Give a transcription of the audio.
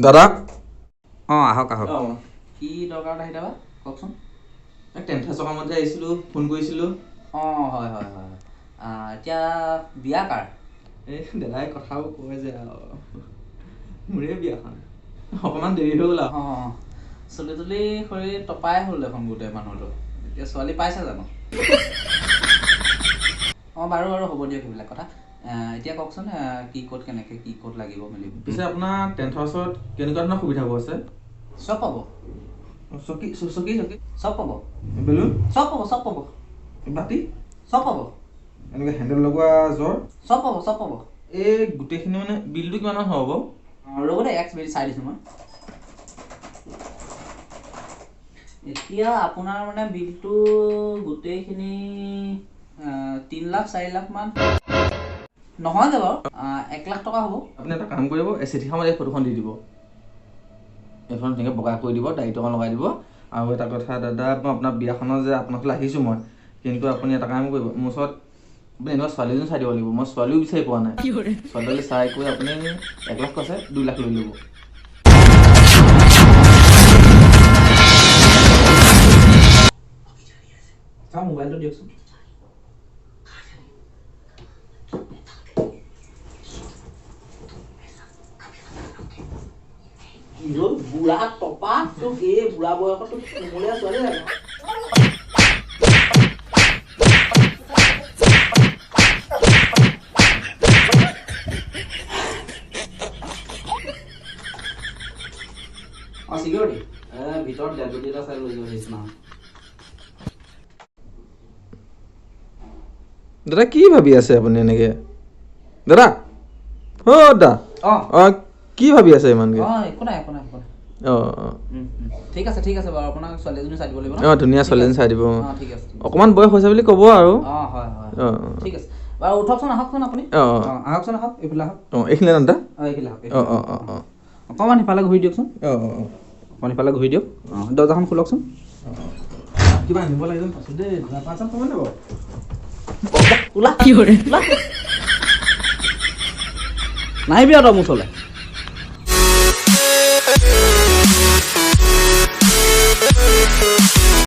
দাদা আহক আহক কি দৰকাৰত আহিলা বা কওকচোন টেন্থ সকামত যে আহিছিলোঁ ফোন কৰিছিলোঁ হয় হয় হয় এতিয়া বিয়া কাৰ এই দাদাই কথাও কয় যে মোৰে বিয়াখন অকণমান দেৰি হৈ গ'ল আৰু চুলি তুলি সৰি টপাই হ'ল দেখোন গোটেই মানুহটো এতিয়া ছোৱালী পাইছে জানো বাৰু বাৰু হ'ব দিয়ক সেইবিলাক কথা এতিয়া কওকচোন কি ক'ত কেনেকৈ কি ক'ত লাগিব মেলিব পিছে আপোনাৰ টেন্থ হাউচত কেনেকুৱা ধৰণৰ সুবিধাবোৰ আছে চব পাব চকী চকী চকী চব পাব বেলুন চব পাব বাতি চব পাব এনেকৈ হেণ্ডেল লগোৱা জ্বৰ চব পাব এই গোটেইখিনি মানে বিলটো কিমান মান হ'ব ৰ'ব দেই এক মিনিট চাই দিছোঁ মই এতিয়া আপোনাৰ মানে বিলটো গোটেইখিনি 3 লাখ 4 লাখ মান নহয়গৈ বাৰু 1 লাখ টকা হ'ব আপুনি এটা কাম কৰিব এই চিঠিখনত এই ফটোখন দি দিব এইখন তেনেকৈ বগা কৰি দিব দাড়িটো অকণ লগাই দিব আৰু এটা কথা দাদা মই আপোনাৰ বিয়াখনত যে আপোনাৰ ওচৰলৈ আহিছোঁ মই কিন্তু আপুনি এটা কাম কৰিব মোৰ ওচৰত আপুনি এনেকুৱা ছোৱালীজনী চাই দিব লাগিব মই ছোৱালীও বিচাৰি পোৱা নাই ছোৱালী চাই কৰি আপুনি 1 লাখ কৈছে 2 লাখ লৈ ল'ব চাওঁ মোবাইলটো দিয়কচোন বুঢ়া টপা তোক এই বুঢ়া বয়সত তোক কোমলীয়া ছোৱালী লাগে চিকিউৰিটি ভিতৰত ডেপুটি এটা চাই লৈ যাব নিচিনা দাদা কি ভাবি আছে আপুনি এনেকৈ দাদা দাদা কি ভাবি আছে ইমানকৈ একো নাই ঠিক আছে বাৰু আপোনাক ছোৱালীজনী চাই দিব লাগিব ধুনীয়া ছোৱালীজনী চাই দিব ঠিক আছে অকণমান বয়স হৈছে বুলি ক'ব আৰু হয় ঠিক আছে বাৰু উঠকচোন আহকচোন আপুনি আহকচোন আহক এইফালে আহক এইখিনি দাদা এইফালে আহক অকণমান সিফালে ঘূৰি দিয়কচোন অকণমান সিফালে ঘূৰি দিয়ক দৰ্জাখন খোলকচোন কিবা আনিব লাগিব পাছত দেই পাছত ক'ব লাগিব ওলা নাহিবি আৰু তই মোৰ ওচৰলৈ